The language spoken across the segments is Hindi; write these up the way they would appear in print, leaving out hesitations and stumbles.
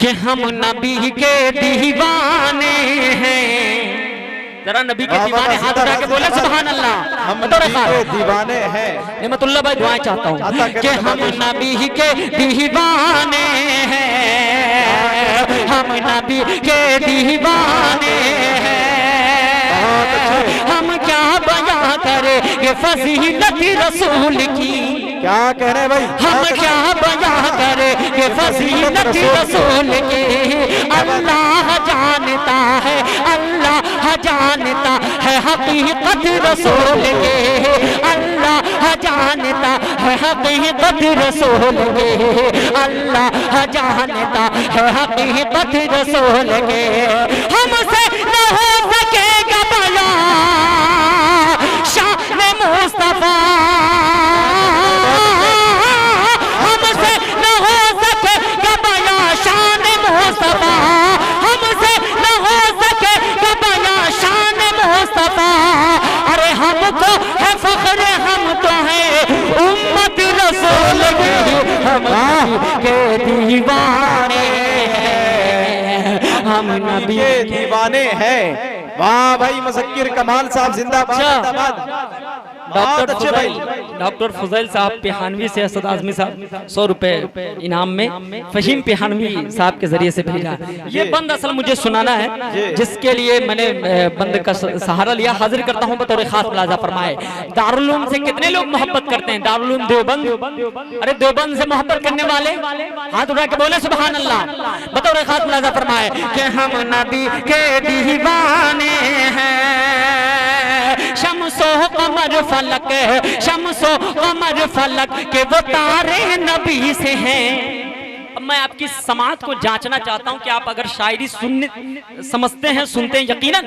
कि हम नबी के दीवाने हैं। जरा नबी के दीवाने हाथ उठा के बोले सुभान अल्लाह। हम नबी के दीवाने हैं। नेमतुल्लाह भाई दुआएं चाहता हूँ कि हम नबी के दीवाने हैं, हम नबी के दीवाने हैं। हम क्या बयां करें ये फजीलत रसूल की, क्या कह रहे भाई, हम क्या बयां करें ये फजीलत रसूल की। अल्लाह जानता है, अल्लाह जानता है हकीकत रसूल के, अल्लाह जानता है हकीकत रसूल के, अल्लाह जानता है हकीकत रसूल के। हमसे न हो सकेगा बयां शान मुस्तफा, हमसे न हो सकेगा बयां शान मुस्तफा, हमसे न हो सकेगा बयां शान मुस्तफा। अरे हमको है फख्र, हम तो है उम्मत रसूल की, हम के दीवाने हैं, हम नबी के दीवाने हैं। वाह भाई मुज़क्किर कमाल साहब जिंदाबाद जिंदाबाद। डॉक्टर फुजैल साहब पिहानवी से असद आजमी साहब 100 रुपए इनाम में फहीम पिहानवी साहब के जरिए से भेजा। ये बंद असल मुझे सुनाना है, जिसके लिए मैंने बंद का सहारा लिया। हाजिर करता हूँ बतौर खास मुलाजा फरमाए। दारुल उलूम से कितने लोग मोहब्बत करते हैं? दारुल उलूम देवबंद, अरे देवबंद से मोहब्बत करने वाले हाथ उठा के बोले सुभान अल्लाह। बतौर खास मुलाजा फरमाए कि हम नबी के दीवाने हैं, शम्सो कमर फलक, शम्सो कमर फलक के वो तारे नबी से हैं। अब मैं आपकी समात को जांचना चाहता हूं कि आप अगर शायरी सुनने समझते हैं, सुनते हैं। यकीनन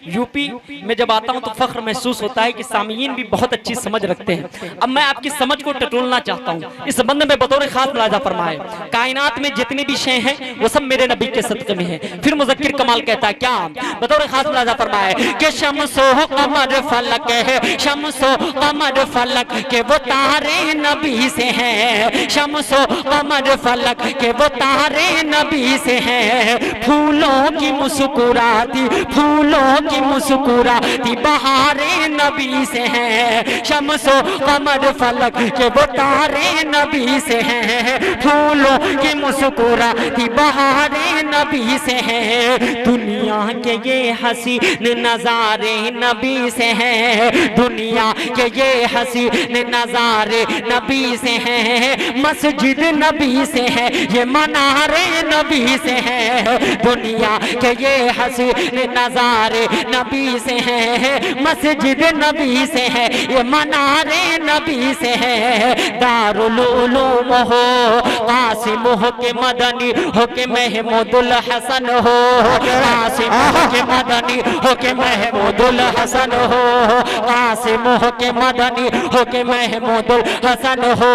यूपी में जब आता हूं तो फख्र महसूस होता है कि सामीयीन भी बहुत अच्छी समझ रखते हैं। अब मैं आपकी समझ को टटोलना चाहता हूं इस संबंध में बतौर खास मुलाजा फरमाए। कायनात में जितनी भी शय हैं वो सब मेरे नबी के सदक़े में है। फिर मुज़क्किर कमाल कहता है क्या, बतौर खास मुलाजा फरमाए कि शम्सो कमर फलक है, शम्सो कमर फलक के वो तारे नबी से हैं, शम्सो कमर फलक के वो तारे नबी से हैं। फूलों की मुस्कुराती, फूलों की मुस्कुराती बहारे नबी से हैं, शम्सो कमर फलक के वो तारे नबी से हैं। फूलों की मुस्कुराती बहारे नबी से हैं। दुनिया के ये हसीन नजारे नबी से हैं, दुनिया के ये हसीन नजारे नबी से हैं। मस्जिद नबी से है, ये मनारे नबी से हैं। दुनिया के ये हसीन नजारे नबी से हैं, मस्जिद नबी से है, ये मनारे नबी से हैं। दारुल उलूम हो कासिम हो के मदनी हो के महमूदुल हसन हो, कासिम हो के मदनी हो के महमूदुल हसन हो, कासिम हो के मदनी हो के महमूदुल हसन हो,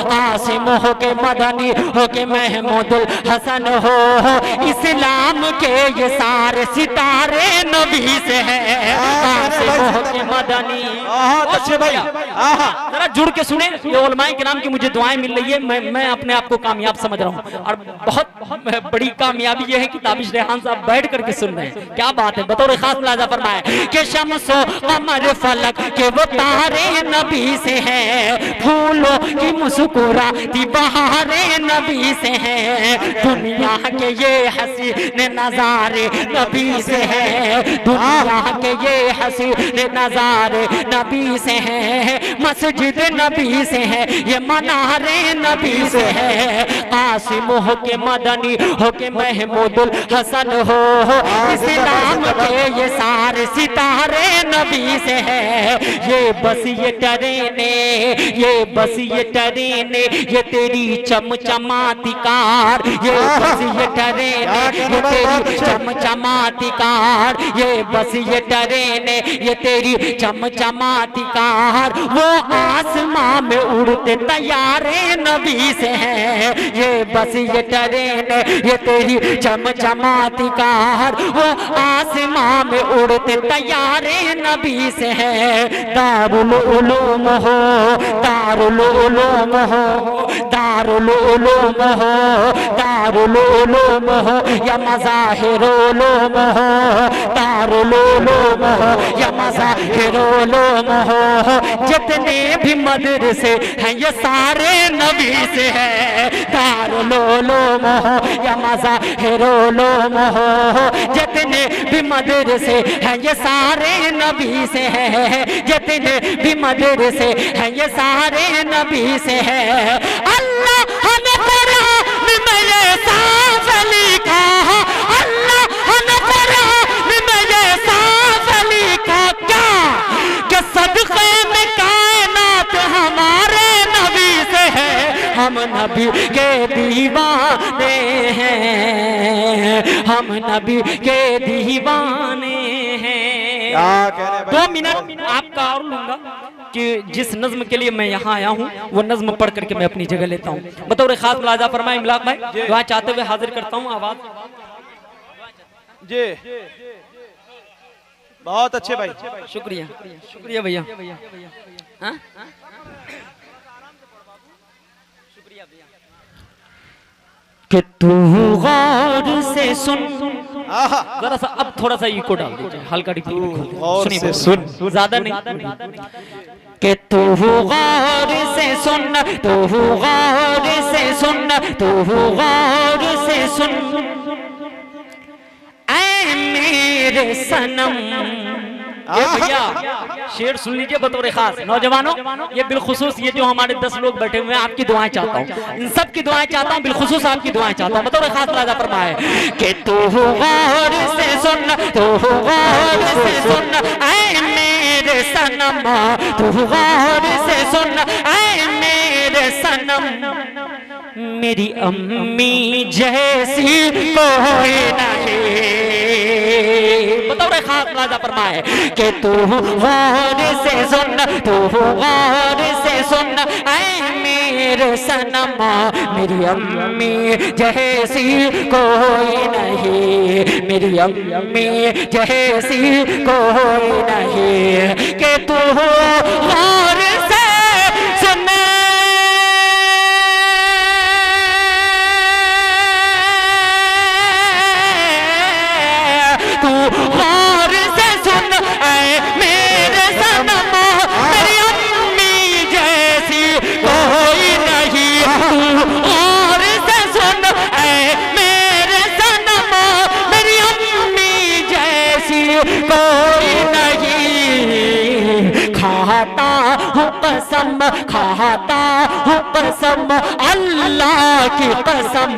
कासिम हो के मदनी हो के महमूदुल हसन हो। इस्लाम के ये सारे सितारे नबी से हैं, कासिम हो के मदनी। अच्छे भाई जरा जुड़ के सुने, ये उलमाए के नाम की मुझे दुआएं मिल रही है। मैं अपने आप को कामयाब समझ रहा हूँ और बहुत बड़ी कामयाबी ये है कि ताबिश रेहान साहब बैठ करके सुन रहे हैं। क्या बात है, बतौर खास मुलाजा फरमाए कि शम्सो कमर फलक के वो तारे नबी से हैं। फूलों की मुस्कुराती बहारे नबी से हैं। दुनिया के ये हसीन नजारे नबी से हैं, दुनिया के ये हसीन नजारे नबी से हैं। मस्जिद नबी से है, ये मनारे नबी से है। कासिम हो के मदनी हो के महमूदुल हसन हो, इस्लाम के ये सारे सितारे नबी से है। ये बस ये टरेने, ये बस ये टरेने, ये तेरी चमचमाती कार, ये बस ये टरेने, ये तेरी चमचमाती कार, ये बस ये टरेने, ये तेरी चमचमाती कार। वो आसमां में उड़ते तैयारे नबी से हैं। ये बस ये ट्रेन ये तेरी चमचमाती कार, वो आसमां में उड़ते तैयारे नबी से हैं। दारुल उलूम हो, दारुल उलूम हो, दारुल उलूम हो, दारुल उलूम हो या मज़ाहिरुल उलूम हो, दारुल उलूम हो या मज़ाहिरुल उलूम हो। जितने भी मदरसे हैं ये सारे नबी से हैं। दारुल उलूम हो या मज़ाहिरुल उलूम हो, जितने भी मदरसे हैं ये सारे नबी से हैं। जितने भी मदरसे हैं ये सारे नबी से हैं। अल्लाह हमें कुरान में ये साफ लिखा, अल्लाह ने कुरान में ये साफ लिखा क्या कि सदक़े में कायनात हमारे नबी से है। हम नबी के दीवाने हैं, हम नबी के दीवाने हैं। 2 मिनट आपका और लूंगा कि जिस नज्म के लिए मैं यहाँ आया हूँ वो नज्म पढ़ करके मैं अपनी जगह लेता हूँ। बतौर खास मुलाजा फरमाए इमलाक भाई, दुआ चाहते हुए हाजिर करता हूँ आवाज जी। बहुत अच्छे भाई, शुक्रिया शुक्रिया भैया। हाँ? कि तू गौर से सुन, जरा सा अब थोड़ा सा इको डाल दीजिए, हल्का रिपीट सुनिए, सुन ज्यादा नहीं। कि तू गौर से सुन, तू गौर से सुन, तू गौर से सुन ऐ मेरे सनम। ये भैया शेर सुन लीजिए बतौर खास। नौजवानों ये बिलखुसूस ये जो हमारे 10 लोग बैठे हुए हैं आपकी दुआएं चाहता हूँ, इन सब की दुआएं चाहता हूँ, बिलखुसूस आपकी दुआएं चाहता हूँ। बतौर खास मुलाजा फरमाए कि तू गौर से सुन, तू गौर से सुन ऐ मेरे सनम, तू गौर से सुन ऐ मेरे सनम। मेरी अम्मी जैसी कोई नहीं। बतौर खास मुलाजा फरमाए कि तू गौर से सुन, तू गौर से सुन ऐ मेरे सनम। मेरी अम्मी जैसी कोई नहीं, मेरी अम्मी जैसी कोई नहीं। कि तू गौर से सुन, तू गौर से सुन ऐ मेरे सनम। मेरी अम्मी जैसी कोई नहीं। तू गौर से सुन ऐ मेरे सनम। मेरी अम्मी जैसी कोई नहीं। खाता हूँ कसम, खाता हूँ कसम अल्लाह की कसम।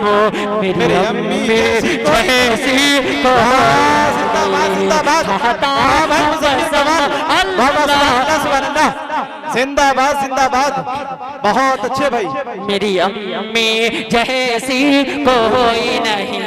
मेरी अम्मी जैसी जिंदाबाद जिंदाबाद। बहुत अच्छे भाई। मेरी अम्मी जैसी कोई नहीं।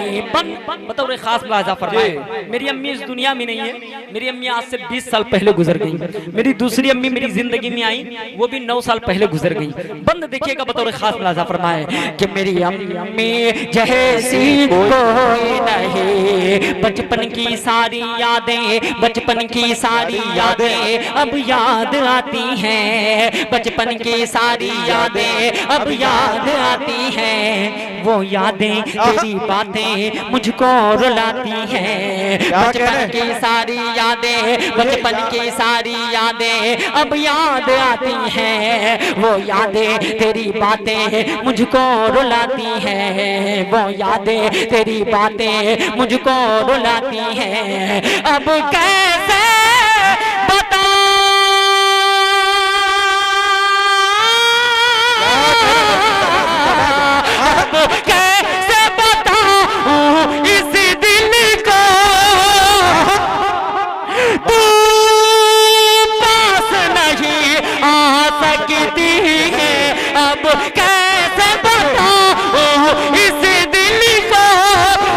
बतौर खास मुलाजा फरमाए मेरी अम्मी इस दुनिया में नहीं है। मेरी अम्मी आज से 20 साल पहले गुजर गई। मेरी दूसरी अम्मी मेरी जिंदगी में आई, वो भी 9 साल पहले गुजर गई। बंद देखिएगा बतौर खास मुलाजा फरमाए कि मेरी अम्मी जैसी कोई नहीं। बचपन की सारी यादें, बचपन की सारी यादें अब याद आती हैं। बचपन की सारी यादें अब याद आती हैं। वो यादें तेरी बातें मुझको रुलाती हैं। बचपन की सारी यादें, बचपन की सारी यादें अब याद आती हैं। वो यादें तेरी बातें मुझको रुलाती हैं। वो यादें तेरी बातें मुझको रुलाती हैं। अब कैसे बता, अब कैसे बताऊं इस दिल को, तू पास नहीं आ सकती है। अब कैसे बताऊं इस दिल को,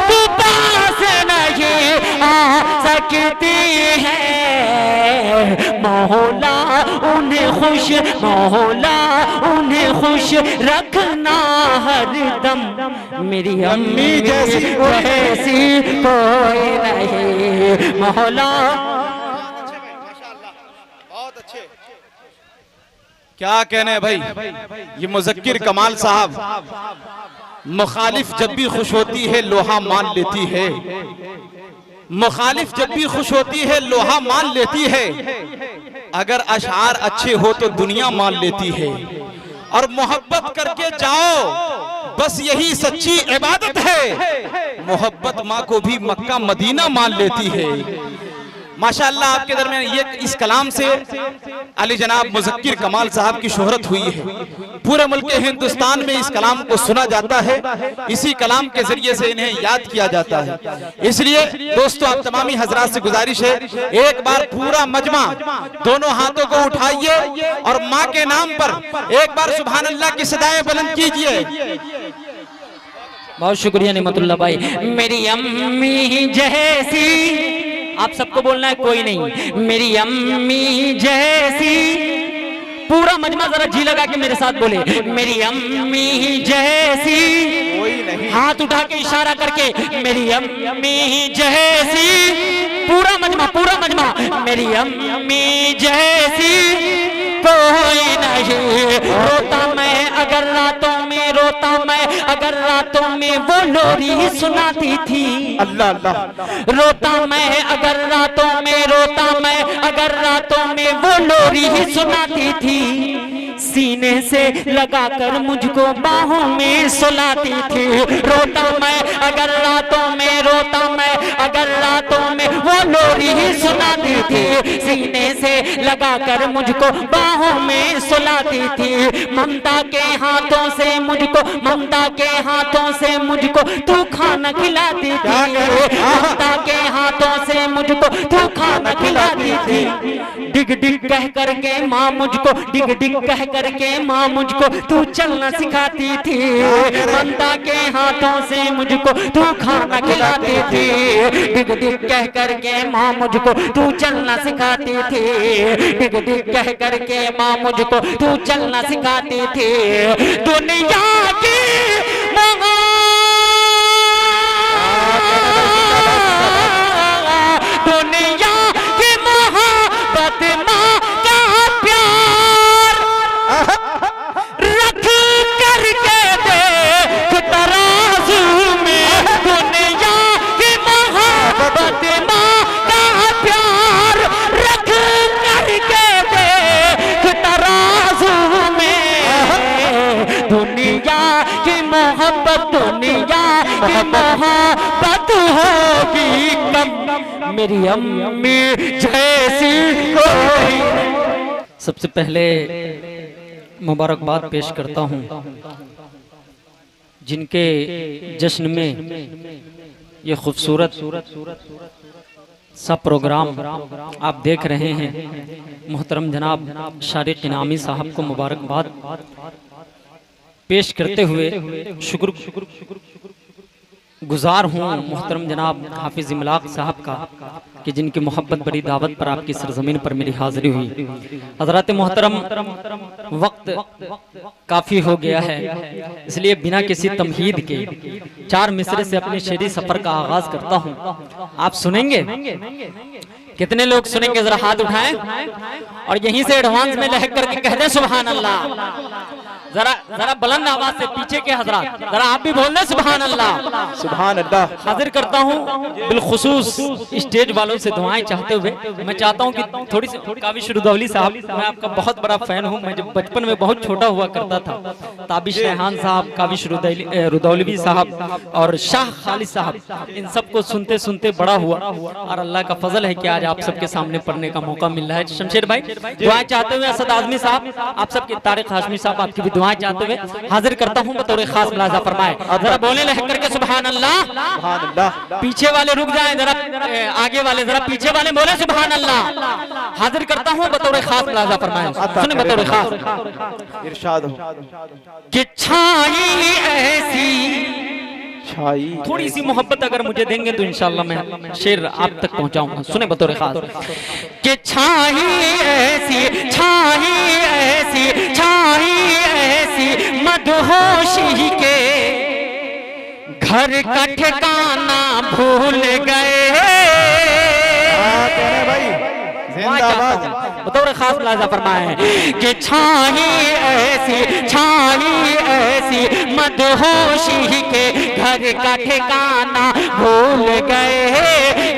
तू पास नहीं आ सकती है। मौला उन्हें खुश मौला उन्हें खुश रखना हर दम। मेरी अम्मी जैसी कोई नहीं मौला। बहुत अच्छे। क्या कहने भाई, ये मुज़क्किर कमाल साहब, मुखालिफ जब भी खुश होती है लोहा मान लेती है, मुखालिफ जब भी खुश होती है लोहा मान लेती है, अगर अशआर अच्छे हो तो दुनिया मान लेती है, और मोहब्बत करके जाओ बस यही सच्ची इबादत है, मोहब्बत माँ को भी मक्का मदीना मान लेती है। माशाअल्लाह आपके दरमियान ये इस कलाम से अली जनाब मुज़क्किर कमाल साहब की शोहरत हुई है। पूरे मुल्क हिंदुस्तान में इस कलाम को सुना जाता है, इसी कलाम के जरिए से इन्हें याद किया जाता है। इसलिए दोस्तों आप तमामी हजरात से गुजारिश है, एक बार पूरा मजमा दोनों हाथों को उठाइए और माँ के नाम पर एक बार सुभान अल्लाह की सदाएं बुलंद कीजिए। बहुत शुक्रिया निमतुल्लाह भाई। मेरी अम्मी जैसी, आप सबको बोलना है कोई नहीं, मेरी अम्मी जैसी, पूरा मजमा जरा जी लगा के मेरे साथ बोले, मेरी अम्मी जैसी, हाथ उठा के इशारा करके मेरी अम्मी जैसी, पूरा मजमा मेरी अम्मी जैसी कोई नहीं। रोता मैं अगर रातों में, रोता मैं अगर रातों में वो लोरी सुनाती थी। अल्लाह अल्लाह। रोता मैं अगर रातों में, रोता मैं अगर रातों में वो लोरी सुनाती थी। सीने से लगाकर मुझको बाहों में सुलाती थी। रोता मैं अगर रातों में, रोता मैं अगर रातों में वो लोरी सुनाती थी। सीने से लगाकर मुझको बाहों में सुलाती थी। ममता के हाथों से मुझको, ममता के हाथों से मुझको तू खाना खिलाती थी। ममता के हाथों से मुझको तू खाना खिलाती थी। डिग डिग कह करके माँ मुझको, डिग डिग कह करके माँ मुझको तू चलना सिखाती थी। ममता के हाथों से मुझको तू खाना खिलाती थी। डिग डिग कह करके माँ मुझको तू चलना सिखाती थी। डिग डिग कह करके माँ मुझको तू चलना सिखाती थी। दुनिया की दुनिया की मोहब्बत माँ का प्यार रख करके देख तराजू में। दुनिया की मोहब्बत माँ का प्यार रख करके देख तराजू में। दुनिया की मोहब्बत, दुनिया की मोहब्बत होगी कम, मेरी अम्मी जैसी कोई। सबसे पहले मुबारकबाद पेश करता हूँ जिनके जश्न में ये खूबसूरत सा प्रोग्राम आप देख रहे हैं। मोहतरम जनाब शारिक इनामी साहब को मुबारकबाद पेश करते हुए शुक्र गुजार हूँ मोहतरम जनाब हाफिज इमलाक साहब का कि जिनकी मोहब्बत बड़ी दावत पर आपकी सरजमीन पर मेरी हाजिरी हुई। हजरत मोहतरम वक्त काफ़ी हो गया है, इसलिए बिना किसी तमहीद के 4 मिसरे से अपने शेरी सफ़र का आगाज करता हूँ। आप सुनेंगे? कितने लोग सुनेंगे? जरा हाथ उठाएं और यहीं से एडवांस में लहक करके कह दें सुभान अल्लाह। जरा बुलंद आवाज से पीछे के हजरात जरा आप भी बोल दें सुभान अल्लाह। सुभान अल्लाह। हाजिर करता हूँ बिलखुसूस स्टेज वालों से दुआएं चाहते हुए। मैं चाहता हूँ कि थोड़ी सी काविश रुदौली साहब, मैं आपका बहुत बड़ा फैन हूँ। मैं जब बचपन में बहुत छोटा हुआ करता था, ताबिश रेहान साहब, काविश रुदौली साहब और शाह खालिद साहब, इन सबको सुनते सुनते बड़ा हुआ और अल्लाह का फजल है कि आज आप सबके सामने पढ़ने का मौका मिल रहा है। शमशेर भाई दुआएं चाहते हुए, असद आजमी साहब आप सबके, तारिक हाशमी साहब आपकी भी दुआएं चाहते हुए हाजिर करता हूं बतौर खास मुलाजा फरमाए। जरा बोले लहक करके सुभान अल्लाह। पीछे वाले रुक जाएं, जरा आगे वाले जरा पीछे वाले बोले सुभान अल्लाह। हाजिर करता हूं बतौर खास मुलाजा फरमाए। सुने बतौर खास इरशाद हो कि छाई ऐसी छाई थोड़ी सी मोहब्बत अगर मुझे देंगे तो इंशाल्लाह मैं शेर आप तक पहुंचाऊंगा। सुने बतौर खास कि छाई ऐसी छाई ऐसी छाई ऐसी मदहोशी के घर का ठिकाना भूल गए। बतौर खास लाजा फरमाए कि छाई ऐसी मदहोशी के घर का ठिकाना भूल गए,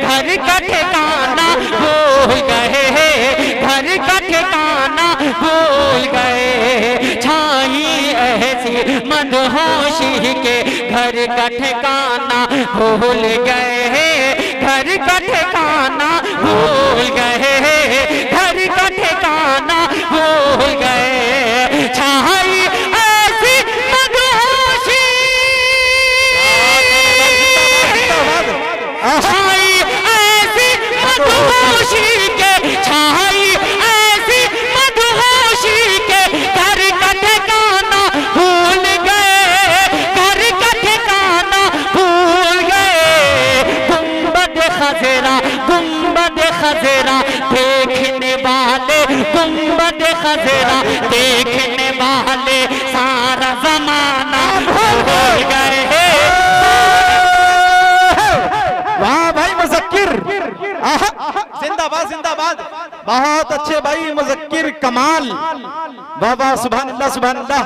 घर का ठिकाना भूल गए, घर का ठिकाना भूल गए। छाई ऐसी मदहोशी के घर का ठिकाना भूल गए, घर का ठिकाना भूल गए, घर का ठिकाना भूल गए। छाई ऐसी मदहोशी, छाई ऐसी मदहोशी के, छाई ऐसी मदहोशी के घर का ठिकाना भूल गए, घर का ठिकाना भूल गए। गुंबद खज़ेरा, गुंबद खज़ेरा देखने वाले, गुंबद खज़ेरा देखने वाले सारा जमाना भूल गए। वाह भाई मुज़क्किर, जिंदाबाद जिंदाबाद, बहुत अच्छे भाई मुज़क्किर कमाल, वाह वाह सुभान अल्लाह सुभान अल्लाह,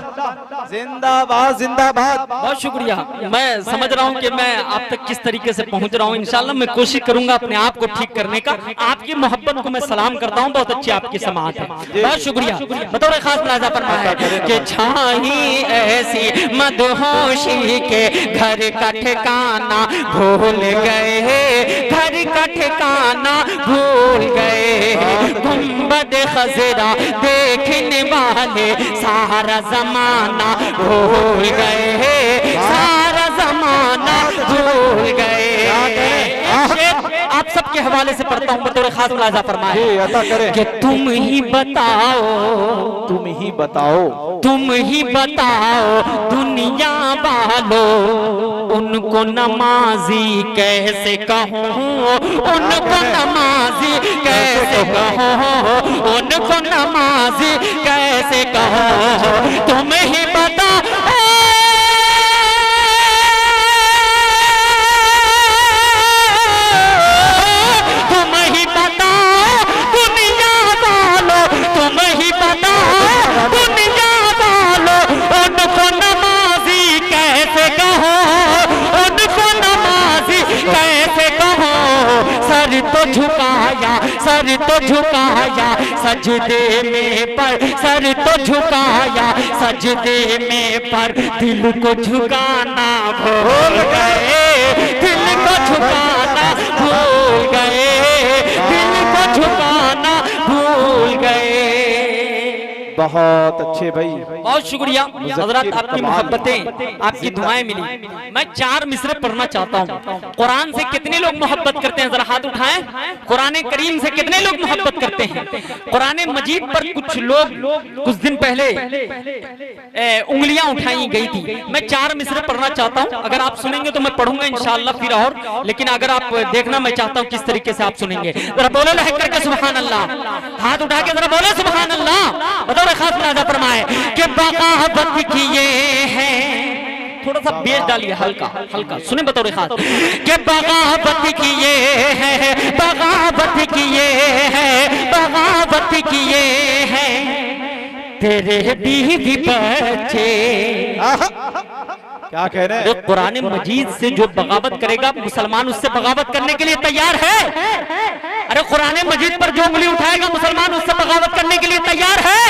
जिंदाबाद जिंदाबाद। बहुत शुक्रिया। मैं समझ रहा हूँ कि मैं आप तक किस तरीके से पहुंच रहा हूँ। इंशाल्लाह मैं कोशिश करूंगा अपने आप को ठीक करने का। आपकी मोहब्बत को मैं सलाम करता हूँ, बहुत अच्छी आपकी समाअत है, बहुत शुक्रिया। बतौर खास लाजा फरमाया कि छाई ऐसी मदहोशी के घर का ठिकाना भूल गए, घर का ठिकाना भूल गए। गुंबद खज़ेरा देखने वाले सारा जमाना भूल गए, सारा जमाना भूल गए। आप सबके हवाले से पढ़ता हूँ बतौर खास मुलाज़ा फरमाए कि तुम ही बताओ, तुम ही बताओ, तुम ही बताओ दुनिया वालों, उनको नमाजी कैसे कहूँ, उनको नमाजी कैसे कहूँ, उनको नमाजी कैसे कहूँ। तुम ही बताओ, तुम ही बताओ दुनिया वालों, तुम ही बताओ दुनिया वालों, उनको नमाजी कैसे कहो, उनको नमाजी कैसे कहो। सर तो झुकाया, सर तो झुकाया सजदे में पर, सर तो झुकाया सजदे में पर, दिल को झुकाना भूल गए, दिल को झुकाना भूल गए, दिल को झुकाना भूल गए। बहुत अच्छे भाई, बहुत शुक्रिया हजरत, आपकी मोहब्बतें, आपकी दुआएं मिली। मैं 4 मिसरे पढ़ना चाहता हूँ। कुरान से कितने लोग मोहब्बत करते हैं, जरा हाथ उठाएं। कुरान करीम से कितने लोग मोहब्बत करते हैं। कुरान मजीद पर कुछ लोग कुछ दिन पहले उंगलियां उठाई गई थी। मैं 4 मिसरे पढ़ना चाहता हूँ, अगर आप सुनेंगे तो मैं पढ़ूंगा इंशाअल्लाह फिर और, लेकिन अगर आप देखना मैं चाहता हूँ किस तरीके से आप सुनेंगे। जरा बोलो लहक करके सुभान अल्लाह, हाथ उठा के जरा बोलो सुभान अल्लाह। खास मुलाज़ा फरमाए कि बगावत किए हैं, थोड़ा सा बेस डालिए हल्का हल्का, सुने बतौर खास कि बगावत किए हैं, बगावत किए हैं, बगावत किए हैं तेरे बीवी बच्चे। क्या कह रहे हैं? कुरान मजीद से जो बगावत करेगा मुसलमान उससे बगावत करने के लिए तैयार है। अरे कुरान मजीद पर जो उंगली उठाएगा मुसलमान उससे बगावत करने के लिए तैयार है।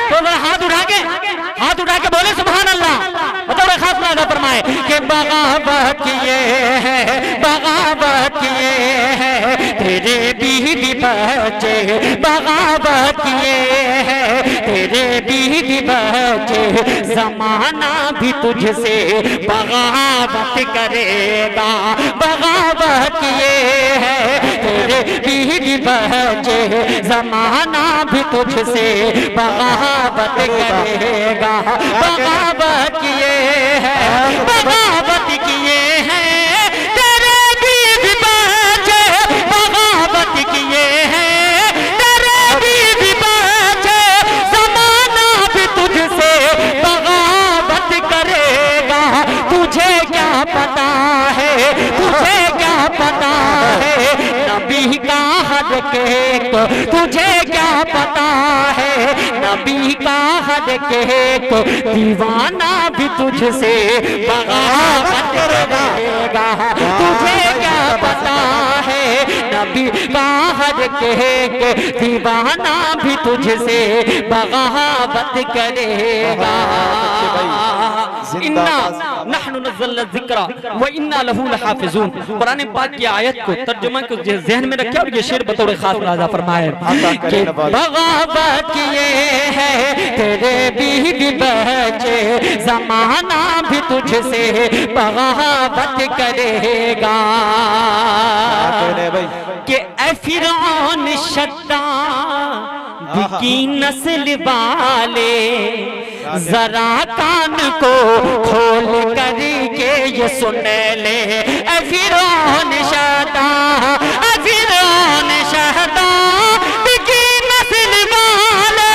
तो हाथ उठा के बोले सुभान अल्लाह। बताओ खास मुलाज़ा फरमाए कि बगावत किए हैं, बगावत किए हैं तेरे बीवी बच्चे, बगावत किए हैं तेरे बीवी बच्चे। जमाना भी तुझसे बगावत करेगा, बगावत किए हैं तेरे बीवी बच्चे। जमाना भी तुझसे बगावत करेगा, बगावत किए हैं, बगावत किए तुझे क्या पता है नबी का हर एक, तुझे क्या पता है नबी का हर एक, दीवाना भी तुझसे बगावत करेगा। तुझे क्या पता है नबी का हर एक, दीवाना भी तुझसे बगावत करेगा। इन्ना नहनु नज़्ज़लना ज़िक्रा व इन्ना लहू लहाफ़िज़ून। कुरान पाक की आयत को तर्जुमा को ज़हन में रखिए और ये शेर बतौर खास मुलाज़ा फरमाए कि बगावत किए हैं तेरे बीवी बच्चे, ज़माना भी तुझसे बगावत करेगा। कि ऐ फ़िरौन शद्दाद की नस्ल वाले, जरा कान को खोल कर के ये सुन ले। ऐ फ़िरौन शद्दाद, ऐ फ़िरौन शद्दाद की नस्ल वाले,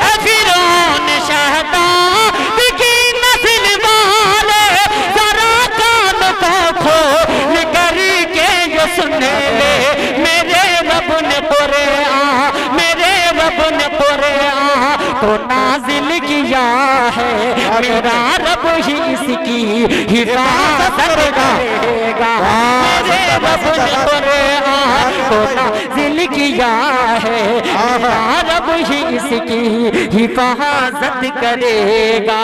ऐ फ़िरौन शद्दाद की नस्ल वाले, जरा कान को खोल कर के ये सुन ले। मेरे रब ने कुरान, मेरे रब ने कुरान तो नाजिल किया है, मेरा रब ही इसकी हिफाजत करेगा। मेरे रब ने कुरान तो नाजिल किया है, मेरा रब ही इसकी हिफाजत करेगा।